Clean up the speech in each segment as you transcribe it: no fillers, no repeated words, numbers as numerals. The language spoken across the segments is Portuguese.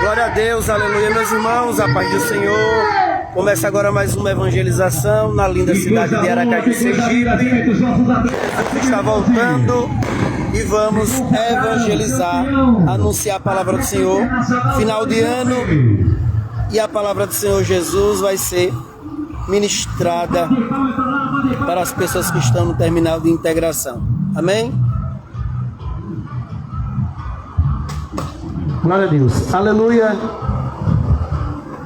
Glória a Deus, aleluia, meus irmãos, a paz do Senhor. Começa agora mais uma evangelização na linda cidade de Aracaju, Sergipe. Jesus está voltando e vamos evangelizar, anunciar a palavra do Senhor. Final de ano, e a palavra do Senhor Jesus vai ser ministrada para as pessoas que estão no terminal de integração. Amém? Glória a Deus. Aleluia.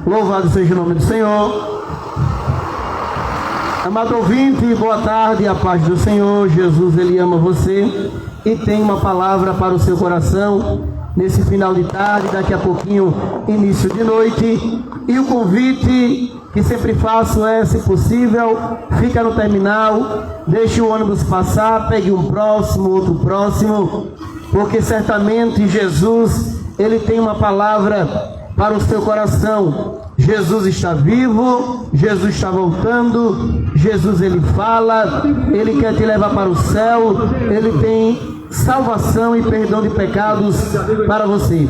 Louvado seja o nome do Senhor. Amado ouvinte, boa tarde, a paz do Senhor. Jesus, Ele ama você e tem uma palavra para o seu coração nesse final de tarde, daqui a pouquinho, início de noite. E o convite que sempre faço é, se possível, fica no terminal, deixe o ônibus passar, pegue um próximo, outro próximo, porque certamente Jesus, Ele tem uma palavra para o seu coração. Jesus está vivo, Jesus está voltando, Jesus Ele fala, Ele quer te levar para o céu, Ele tem salvação e perdão de pecados para você.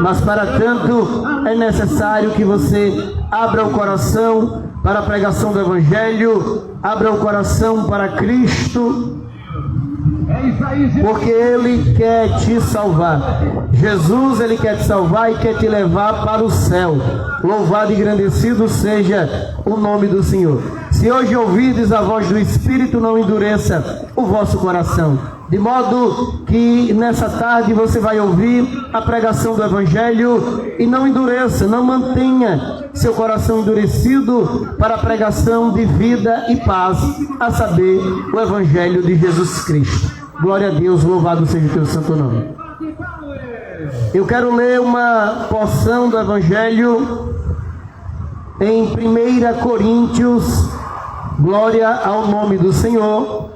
Mas para tanto é necessário que você abra o coração para a pregação do Evangelho, abra o coração para Cristo, porque Ele quer te salvar. Jesus, Ele quer te salvar e quer te levar para o céu. Louvado e engrandecido seja o nome do Senhor. Se hoje ouvides a voz do Espírito, não endureça o vosso coração, de modo que nessa tarde você vai ouvir a pregação do Evangelho e não endureça, não mantenha seu coração endurecido para a pregação de vida e paz, a saber, o Evangelho de Jesus Cristo. Glória a Deus, louvado seja o teu santo nome. Eu quero ler uma porção do Evangelho em 1 Coríntios, glória ao nome do Senhor.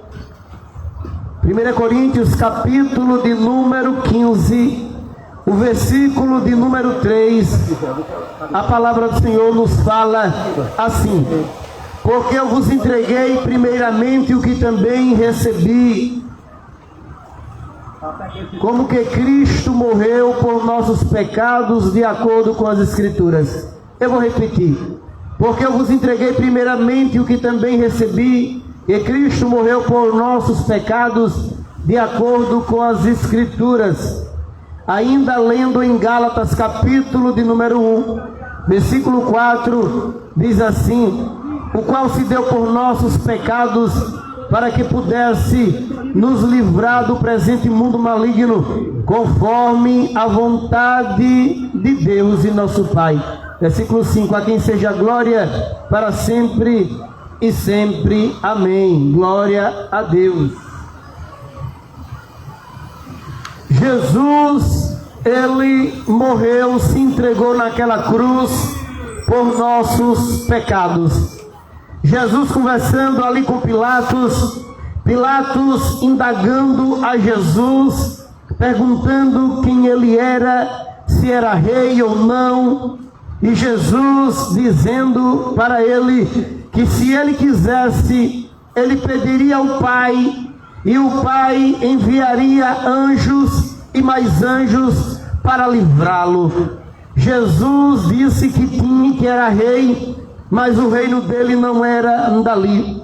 1 Coríntios, capítulo de número 15, o versículo de número 3, a palavra do Senhor nos fala assim: porque eu vos entreguei primeiramente o que também recebi, como que Cristo morreu por nossos pecados de acordo com as Escrituras. Eu vou repetir: porque eu vos entreguei primeiramente o que também recebi, que Cristo morreu por nossos pecados de acordo com as Escrituras. Ainda lendo em Gálatas capítulo de número 1, versículo 4, diz assim: o qual se deu por nossos pecados, para que pudesse nos livrar do presente mundo maligno, conforme a vontade de Deus e nosso Pai. Versículo 5: a quem seja a glória para sempre e sempre. Amém. Glória a Deus. Jesus, Ele morreu, se entregou naquela cruz por nossos pecados. Jesus conversando ali com Pilatos, Pilatos indagando a Jesus, perguntando quem ele era, se era rei ou não, e Jesus dizendo para ele que se ele quisesse, ele pediria ao Pai, e o Pai enviaria anjos e mais anjos para livrá-lo. Jesus disse que era rei, mas o reino dele não era dali.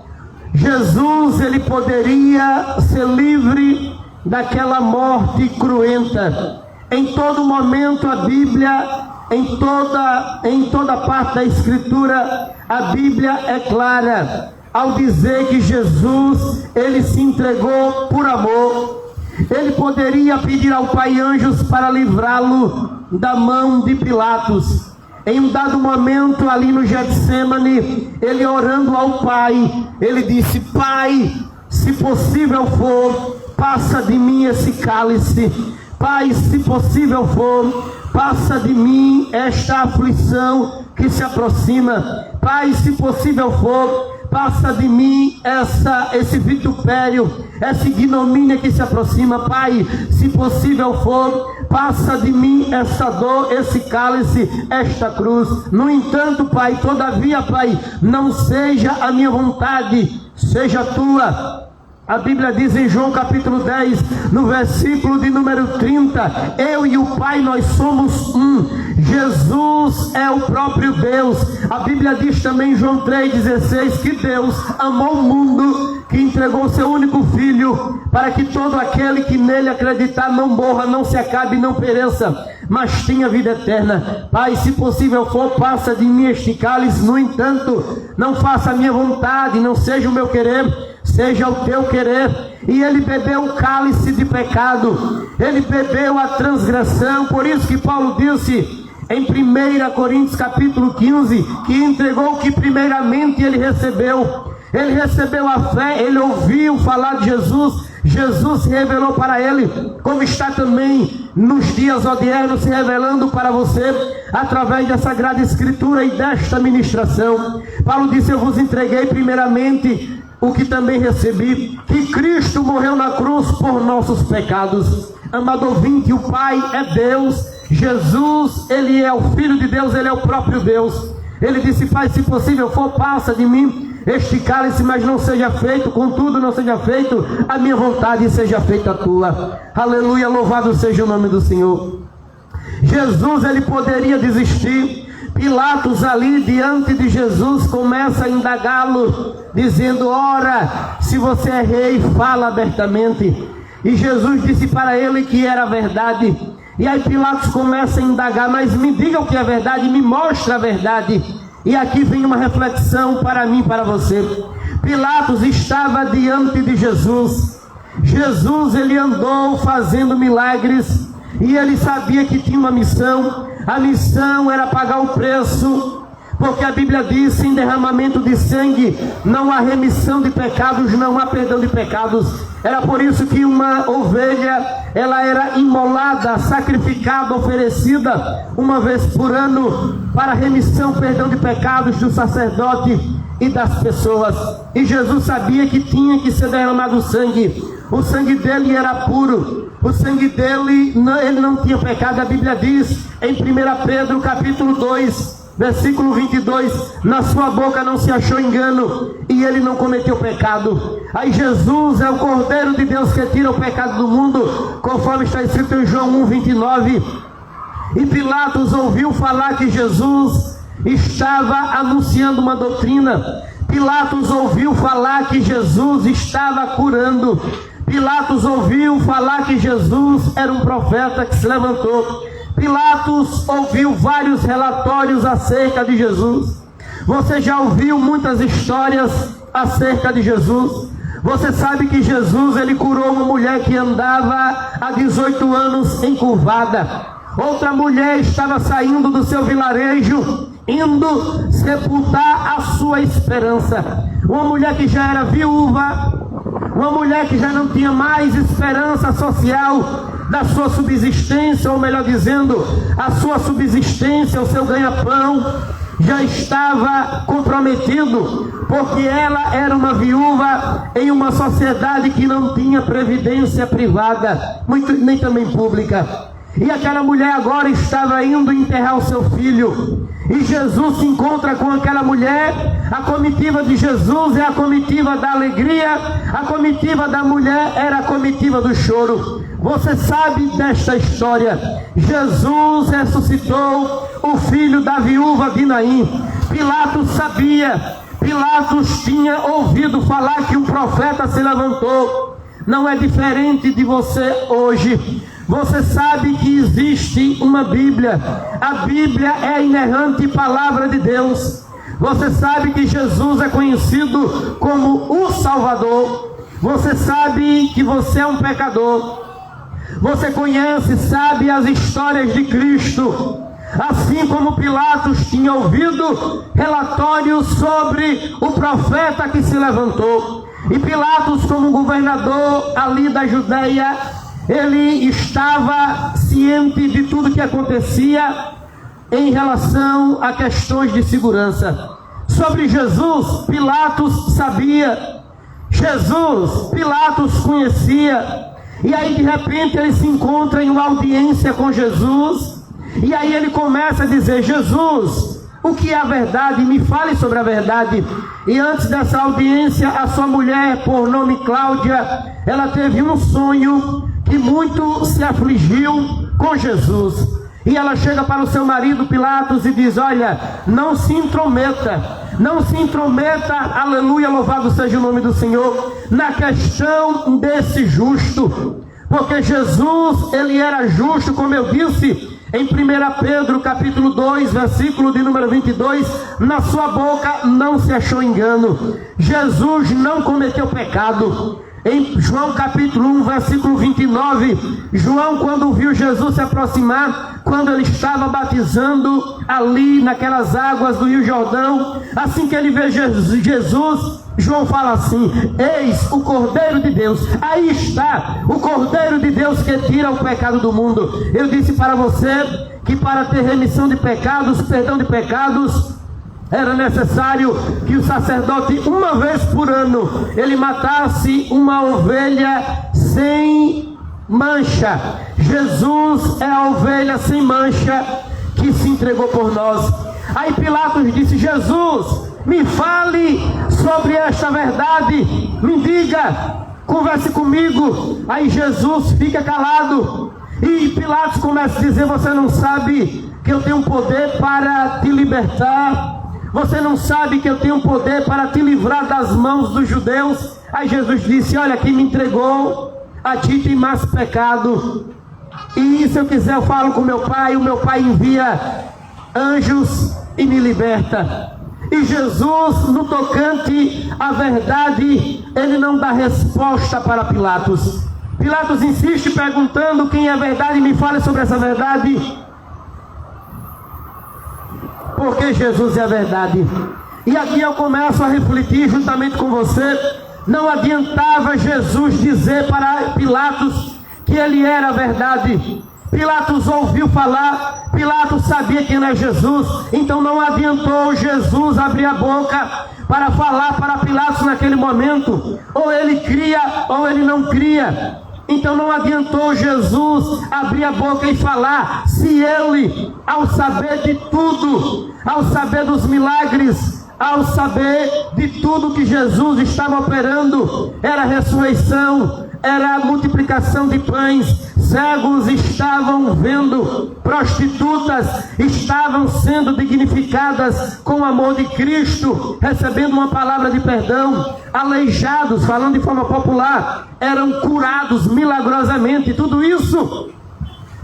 Jesus, ele poderia ser livre daquela morte cruenta. Em todo momento a Bíblia, em toda parte da Escritura, a Bíblia é clara ao dizer que Jesus, ele se entregou por amor. Ele poderia pedir ao Pai anjos para livrá-lo da mão de Pilatos. Em um dado momento ali no Getsemane, ele orando ao Pai, ele disse: Pai, se possível for, passa de mim esse cálice. Pai, se possível for, passa de mim esta aflição que se aproxima. Pai, se possível for, passa de mim esse vitupério, essa ignomínia que se aproxima. Pai, se possível for, passa de mim essa dor, esse cálice, esta cruz. No entanto, Pai, todavia, Pai, não seja a minha vontade, seja a tua. A Bíblia diz em João capítulo 10, no versículo de número 30, eu e o Pai, nós somos um. Jesus é o próprio Deus. A Bíblia diz também em João 3,16, que Deus amou o mundo, que entregou o seu único Filho, para que todo aquele que nele acreditar não morra, não se acabe, não pereça, mas tenha vida eterna. Pai, se possível for, passa de mim este cálice, no entanto, não faça a minha vontade, não seja o meu querer, seja o teu querer. E ele bebeu o cálice de pecado, ele bebeu a transgressão. Por isso que Paulo disse em 1 Coríntios capítulo 15, que entregou o que primeiramente ele recebeu. Ele recebeu a fé, ele ouviu falar de Jesus, Jesus se revelou para ele, como está também nos dias odiernos se revelando para você, através da Sagrada Escritura e desta ministração. Paulo disse: eu vos entreguei primeiramente o que também recebi, que Cristo morreu na cruz por nossos pecados. Amado ouvinte, o Pai é Deus, Jesus, ele é o Filho de Deus, ele é o próprio Deus. Ele disse: Pai, se possível for, passa de mim este cálice, mas não seja feito, contudo não seja feito a minha vontade, e seja feita a tua. Aleluia, louvado seja o nome do Senhor. Jesus, ele poderia desistir. Pilatos ali diante de Jesus começa a indagá-lo, dizendo: ora, se você é rei, fala abertamente. E Jesus disse para ele que era verdade. E aí Pilatos começa a indagar: mas me diga o que é verdade, me mostra a verdade. E aqui vem uma reflexão para mim, para você. Pilatos estava diante de Jesus. Jesus, ele andou fazendo milagres, e ele sabia que tinha uma missão. A missão era pagar o preço, porque a Bíblia diz: sem derramamento de sangue não há remissão de pecados, não há perdão de pecados. Era por isso que uma ovelha, ela era imolada, sacrificada, oferecida uma vez por ano, para remissão, perdão de pecados do sacerdote e das pessoas. E Jesus sabia que tinha que ser derramado sangue. O sangue dele era puro, o sangue dele, ele não tinha pecado. A Bíblia diz em 1 Pedro capítulo 2, versículo 22, na sua boca não se achou engano, e ele não cometeu pecado. Aí Jesus é o Cordeiro de Deus que tira o pecado do mundo, conforme está escrito em João 1,29. E Pilatos ouviu falar que Jesus estava anunciando uma doutrina. Pilatos ouviu falar que Jesus estava curando. Pilatos ouviu falar que Jesus era um profeta que se levantou. Pilatos ouviu vários relatórios acerca de Jesus. Você já ouviu muitas histórias acerca de Jesus. Você sabe que Jesus, ele curou uma mulher que andava há 18 anos encurvada. Outra mulher estava saindo do seu vilarejo, indo sepultar a sua esperança. Uma mulher que já era viúva, uma mulher que já não tinha mais esperança social da sua subsistência, ou melhor dizendo, a sua subsistência, o seu ganha-pão, já estava comprometido, porque ela era uma viúva em uma sociedade que não tinha previdência privada, nem também pública. E aquela mulher agora estava indo enterrar o seu filho. E Jesus se encontra com aquela mulher. A comitiva de Jesus é a comitiva da alegria. A comitiva da mulher era a comitiva do choro. Você sabe desta história. Jesus ressuscitou o filho da viúva de Naim. Pilatos sabia. Pilatos tinha ouvido falar que um profeta se levantou. Não é diferente de você hoje. Você sabe que existe uma Bíblia. A Bíblia é a inerrante palavra de Deus. Você sabe que Jesus é conhecido como o Salvador. Você sabe que você é um pecador. Você conhece, sabe as histórias de Cristo. Assim como Pilatos tinha ouvido relatórios sobre o profeta que se levantou. E Pilatos, como governador ali da Judeia, ele estava ciente de tudo que acontecia em relação a questões de segurança. Sobre Jesus, Pilatos sabia. Jesus, Pilatos conhecia. E aí de repente ele se encontra em uma audiência com Jesus. E aí ele começa a dizer: Jesus, o que é a verdade? Me fale sobre a verdade. E antes dessa audiência, a sua mulher, por nome Cláudia, ela teve um sonho que muito se afligiu com Jesus. E ela chega para o seu marido Pilatos e diz: olha, não se intrometa, aleluia, louvado seja o nome do Senhor, na questão desse justo, porque Jesus, ele era justo, como eu disse, em 1 Pedro capítulo 2, versículo de número 22, na sua boca não se achou engano. Jesus não cometeu pecado. Em João capítulo 1, versículo 29, João, quando viu Jesus se aproximar, quando ele estava batizando ali naquelas águas do Rio Jordão, assim que ele vê Jesus, João fala assim: eis o Cordeiro de Deus, aí está o Cordeiro de Deus que tira o pecado do mundo. Eu disse para você que para ter remissão de pecados, perdão de pecados, era necessário que o sacerdote, uma vez por ano, ele matasse uma ovelha sem mancha. Jesus é a ovelha sem mancha que se entregou por nós. Aí Pilatos disse: Jesus, me fale sobre esta verdade, me diga, converse comigo. Aí Jesus fica calado e Pilatos começa a dizer: você não sabe que eu tenho poder para te libertar? Você não sabe que eu tenho poder para te livrar das mãos dos judeus? Aí Jesus disse: olha, quem me entregou a ti tem mais pecado. E se eu quiser eu falo com meu pai, o meu pai envia anjos e me liberta. E Jesus, no tocante à verdade, ele não dá resposta para Pilatos. Pilatos insiste perguntando: quem é a verdade? Me fale sobre essa verdade. Porque Jesus é a verdade. E aqui eu começo a refletir juntamente com você. Não adiantava Jesus dizer para Pilatos que ele era a verdade. Pilatos ouviu falar, Pilatos sabia quem era Jesus, então não adiantou Jesus abrir a boca para falar para Pilatos naquele momento. Ou ele cria ou ele não cria. Então não adiantou Jesus abrir a boca e falar, se ele, ao saber de tudo, ao saber dos milagres, ao saber de tudo que Jesus estava operando, era ressurreição, era a multiplicação de pães, cegos estavam vendo, prostitutas estavam sendo dignificadas com o amor de Cristo, recebendo uma palavra de perdão, aleijados, falando de forma popular, eram curados milagrosamente. Tudo isso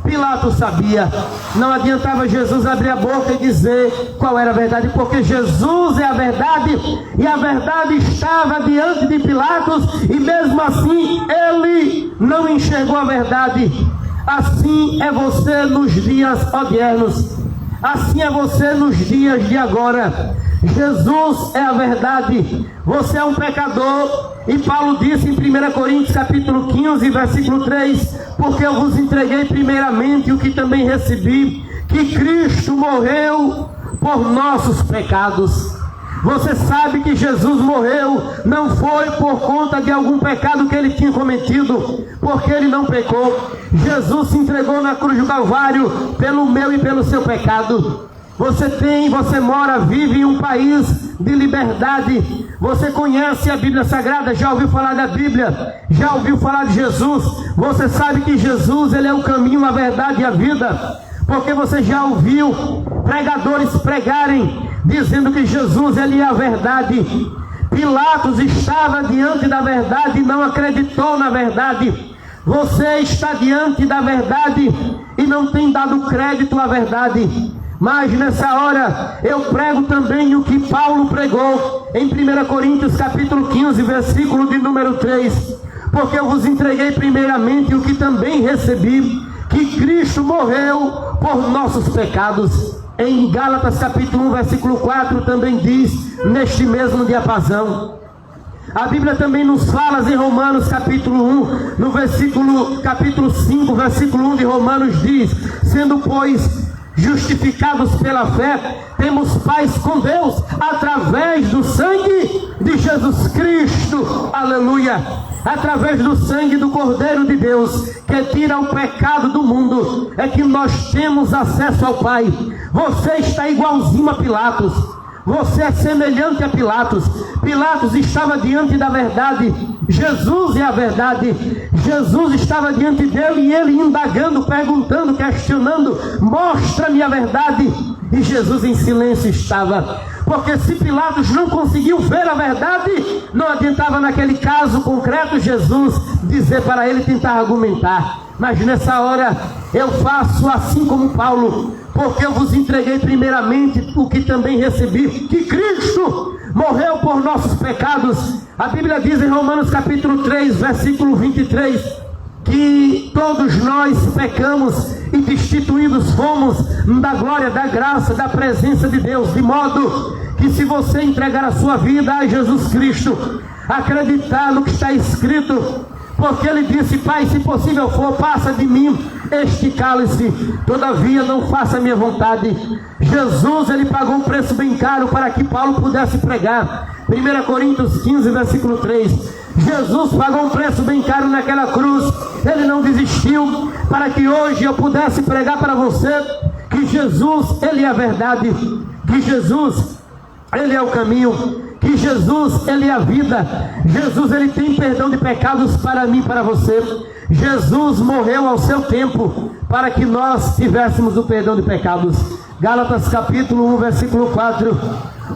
Pilatos sabia. Não adiantava Jesus abrir a boca e dizer qual era a verdade, porque Jesus é a verdade, e a verdade estava diante de Pilatos, e mesmo assim ele não enxergou a verdade. Assim é você nos dias odiernos, assim é você nos dias de agora. Jesus é a verdade, você é um pecador, e Paulo disse em 1 Coríntios capítulo 15, versículo 3, porque eu vos entreguei primeiramente o que também recebi, que Cristo morreu por nossos pecados. Você sabe que Jesus morreu, não foi por conta de algum pecado que ele tinha cometido, porque ele não pecou. Jesus se entregou na cruz do Calvário pelo meu e pelo seu pecado. Você mora, vive em um país de liberdade. Você conhece a Bíblia Sagrada, já ouviu falar da Bíblia, já ouviu falar de Jesus. Você sabe que Jesus, ele é o caminho, a verdade e a vida, porque você já ouviu pregadores pregarem, dizendo que Jesus, ele é a verdade. Pilatos estava diante da verdade e não acreditou na verdade. Você está diante da verdade e não tem dado crédito à verdade. Mas nessa hora eu prego também o que Paulo pregou em 1 Coríntios capítulo 15, versículo de número 3. Porque eu vos entreguei primeiramente o que também recebi, que Cristo morreu por nossos pecados. Em Gálatas capítulo 1, versículo 4 também diz, neste mesmo diapasão. A Bíblia também nos fala em Romanos capítulo 1, no capítulo 5, versículo 1 de Romanos diz, sendo pois justificados pela fé, temos paz com Deus através do sangue de Jesus Cristo. Aleluia! através do sangue do Cordeiro de Deus, que tira o pecado do mundo, é que nós temos acesso ao Pai. Você está igualzinho a Pilatos. Você é semelhante a Pilatos. Pilatos estava diante da verdade. Jesus é a verdade. Jesus estava diante dele e ele indagando, perguntando, questionando: mostra-me a verdade. E Jesus em silêncio estava. Porque se Pilatos não conseguiu ver a verdade, não adiantava naquele caso concreto Jesus dizer para ele, tentar argumentar. Mas nessa hora eu faço assim como Paulo, porque eu vos entreguei primeiramente o que também recebi, que Cristo morreu por nossos pecados. A Bíblia diz em Romanos capítulo 3, versículo 23, que todos nós pecamos e destituídos fomos da glória, da graça, da presença de Deus, de modo que se você entregar a sua vida a Jesus Cristo, acreditar no que está escrito, porque ele disse: Pai, se possível for, passa de mim este cálice, todavia não faça a minha vontade. Jesus, ele pagou um preço bem caro para que Paulo pudesse pregar. 1 Coríntios 15, versículo 3. Jesus pagou um preço bem caro naquela cruz. Ele não desistiu para que hoje eu pudesse pregar para você que Jesus, ele é a verdade, que Jesus, ele é o caminho, que Jesus, ele é a vida. Jesus, ele tem perdão de pecados para mim e para você. Jesus morreu ao seu tempo para que nós tivéssemos o perdão de pecados. Gálatas capítulo 1, versículo 4,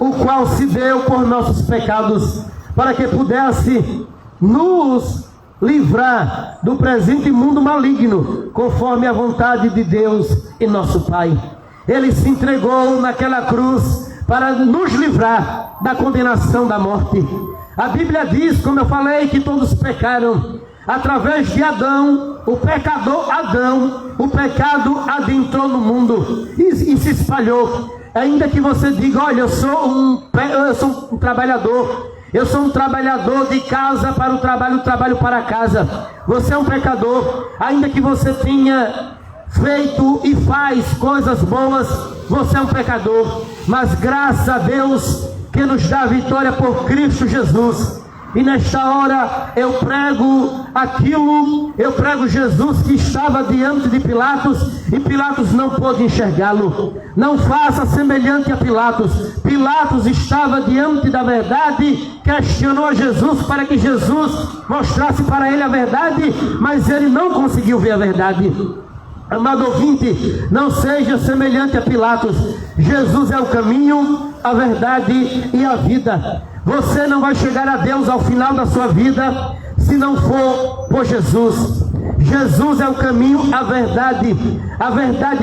o qual se deu por nossos pecados, para que pudesse nos livrar do presente mundo maligno, conforme a vontade de Deus e nosso Pai. Ele se entregou naquela cruz para nos livrar da condenação da morte. A Bíblia diz, como eu falei, que todos pecaram. Através de Adão, o pecador Adão, o pecado adentrou no mundo e se espalhou. Ainda que você diga: olha, eu sou um trabalhador, eu sou um trabalhador de casa para o trabalho para casa. Você é um pecador. Ainda que você tenha feito e faz coisas boas, você é um pecador. Mas graças a Deus que nos dá a vitória por Cristo Jesus. E nesta hora eu prego Jesus que estava diante de Pilatos e Pilatos não pôde enxergá-lo. Não faça semelhante a Pilatos. Pilatos estava diante da verdade, questionou a Jesus para que Jesus mostrasse para ele a verdade, mas ele não conseguiu ver a verdade. Amado ouvinte, não seja semelhante a Pilatos. Jesus é o caminho, a verdade e a vida. Você não vai chegar a Deus ao final da sua vida se não for por Jesus. Jesus é o caminho, a verdade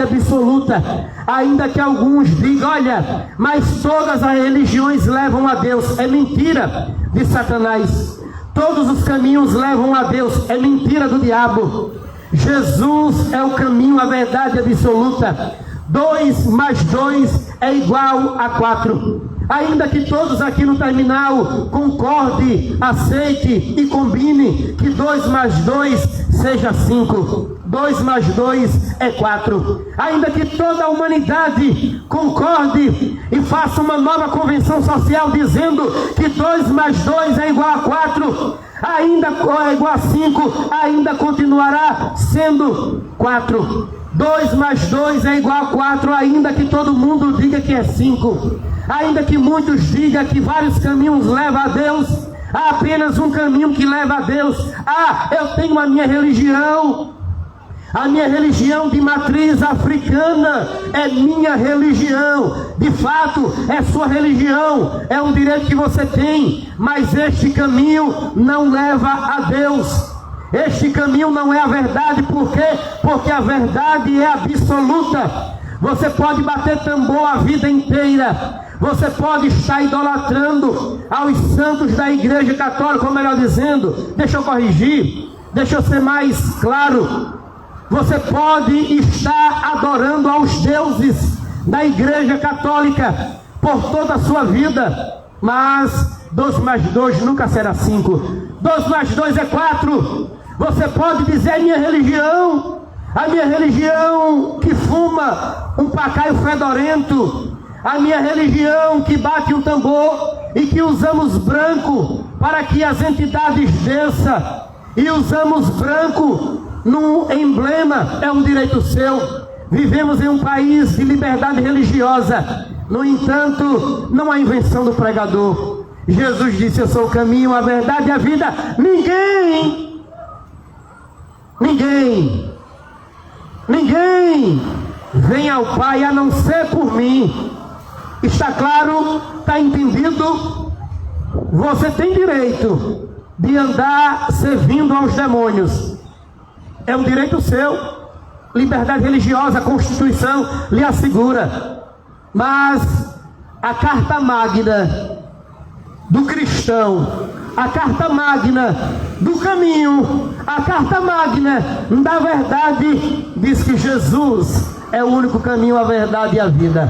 absoluta. Ainda que alguns digam: olha, mas todas as religiões levam a Deus. É mentira de Satanás. Todos os caminhos levam a Deus. É mentira do diabo. Jesus é o caminho, a verdade absoluta. 2 mais 2 é igual a 4. Ainda que todos aqui no terminal concorde, aceite e combine que 2 mais 2 seja 5. 2 mais 2 é 4. Ainda que toda a humanidade concorde e faça uma nova convenção social dizendo que 2 mais 2 é igual a 4, ainda é igual a 5, ainda continuará sendo 4. 2 mais 2 é igual a 4, ainda que todo mundo diga que é 5. Ainda que muitos digam que vários caminhos levam a Deus, há apenas um caminho que leva a Deus. Eu tenho a minha religião de matriz africana, é minha religião. De fato, é sua religião, é um direito que você tem, mas este caminho não leva a Deus. Este caminho não é a verdade. Por quê? Porque a verdade é absoluta. Você pode bater tambor a vida inteira, você pode estar idolatrando aos santos da Igreja Católica, ou melhor dizendo, deixa eu corrigir, deixa eu ser mais claro, você pode estar adorando aos deuses da Igreja Católica por toda a sua vida, mas 2 mais 2 nunca será 5. 2 mais 2 é 4. Você pode dizer: a minha religião que fuma um pacaio fedorento, a minha religião que bate um tambor e que usamos branco para que as entidades desçam, e usamos branco no emblema, é um direito seu. Vivemos em um país de liberdade religiosa. No entanto, não há invenção do pregador. Jesus disse: eu sou o caminho, a verdade e a vida. Ninguém vem ao Pai a não ser por mim. Está claro? Está entendido? Você tem direito de andar servindo aos demônios. É um direito seu. Liberdade religiosa, a Constituição lhe assegura. Mas a carta magna do cristão, a carta magna do caminho, a carta magna da verdade diz que Jesus é o único caminho, a verdade e a vida.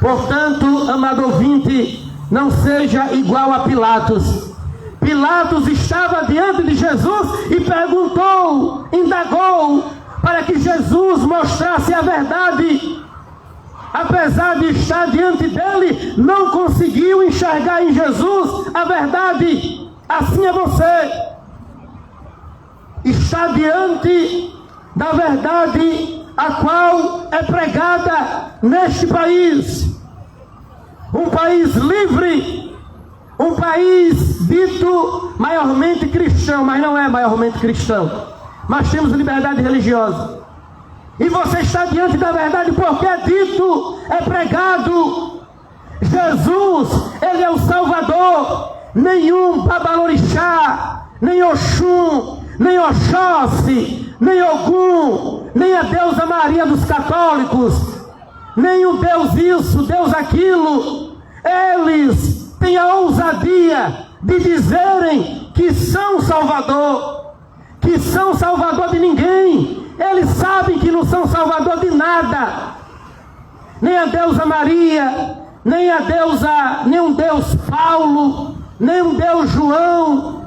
Portanto, amado ouvinte, não seja igual a Pilatos. Pilatos estava diante de Jesus e perguntou, indagou, para que Jesus mostrasse a verdade. Apesar de estar diante dele, não conseguiu enxergar em Jesus a verdade. Assim é você. Está diante da verdade a qual é pregada neste país. Um país livre, um país dito maiormente cristão, mas não é maiormente cristão. Mas temos liberdade religiosa. E você está diante da verdade porque é dito, é pregado. Jesus, Ele é o Salvador. Nenhum babalorixá, nem Oxum, nem Oxóssi, nem Ogum, nem a deusa Maria dos católicos, nem o Deus isso, Deus aquilo. Eles têm a ousadia de dizerem que são Salvador, que são Salvador de ninguém. Eles sabem que não são salvador de nada. Nem a deusa Maria, nem um Deus Paulo, nem um Deus João.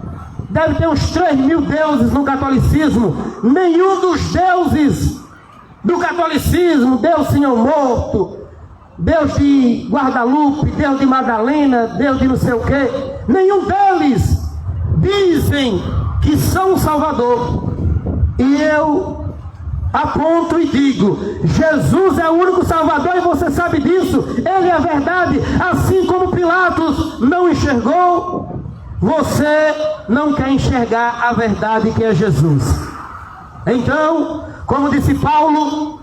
Deve ter uns 3.000 deuses no catolicismo. Nenhum dos deuses do catolicismo, Deus Senhor morto, Deus de Guadalupe, Deus de Madalena, Deus de não sei o quê, nenhum deles dizem que são Salvador. E eu aponto e digo: Jesus é o único Salvador, e você sabe disso. Ele é a verdade. Assim como Pilatos não enxergou, você não quer enxergar a verdade que é Jesus. Então, como disse Paulo,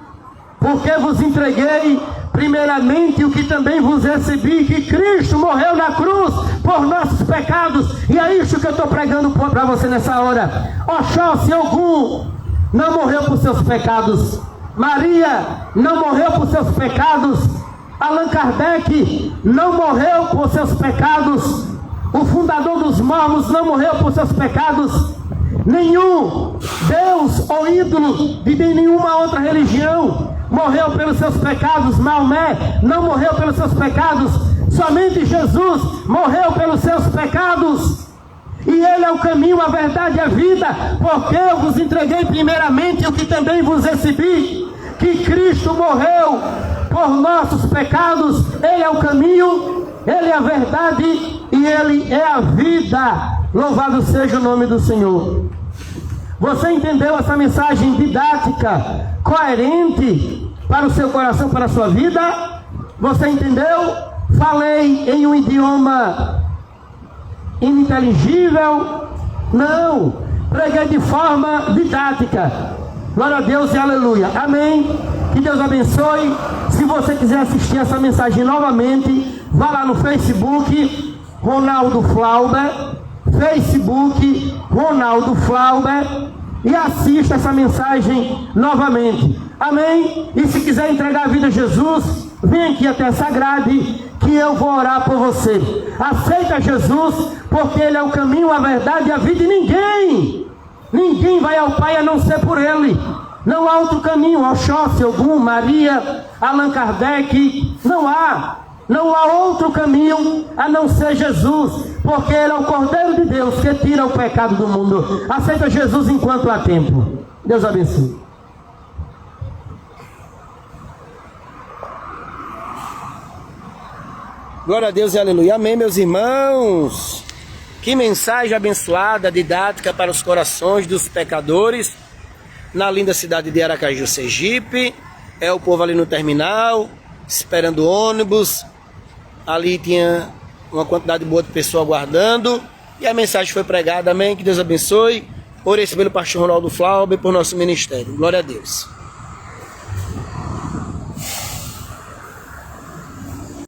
porque vos entreguei primeiramente o que também vos recebi, que Cristo morreu na cruz por nossos pecados. E é isso que eu estou pregando para você nessa hora. Oxóssi, Ogum não morreu por seus pecados. Maria não morreu por seus pecados. Allan Kardec não morreu por seus pecados. O fundador dos mormons não morreu por seus pecados. Nenhum Deus ou ídolo de nenhuma outra religião morreu pelos seus pecados. Maomé não morreu pelos seus pecados. Somente Jesus morreu pelos seus pecados. E Ele é o caminho, a verdade e a vida. Porque eu vos entreguei primeiramente o que também vos recebi, que Cristo morreu por nossos pecados. Ele é o caminho, Ele é a verdade e Ele é a vida. Louvado seja o nome do Senhor. Você entendeu essa mensagem didática, coerente para o seu coração, para a sua vida? Você entendeu? Falei em um idioma ininteligível? Não. Preguei de forma didática. Glória a Deus e aleluia. Amém. Que Deus abençoe. Se você quiser assistir essa mensagem novamente, vá lá no Facebook, Ronaldo Flauber. Facebook, Ronaldo Flauber, e assista essa mensagem novamente. Amém? E se quiser entregar a vida a Jesus, vem aqui até essa grade que eu vou orar por você. Aceita Jesus, porque Ele é o caminho, a verdade e a vida, e ninguém vai ao Pai a não ser por Ele. Não há outro caminho. Oxóssi, Ogum, Maria, Allan Kardec, não há outro caminho a não ser Jesus, porque Ele é o Cordeiro de Deus que tira o pecado do mundo. Aceita Jesus enquanto há tempo. Deus abençoe. Glória a Deus e aleluia. Amém, meus irmãos. Que mensagem abençoada, didática para os corações dos pecadores. Na linda cidade de Aracaju, Sergipe. É o povo ali no terminal, esperando o ônibus. Ali tinha uma quantidade boa de pessoas aguardando. E a mensagem foi pregada, amém? Que Deus abençoe. Ore pelo pastor Ronaldo Flauber, por nosso ministério. Glória a Deus.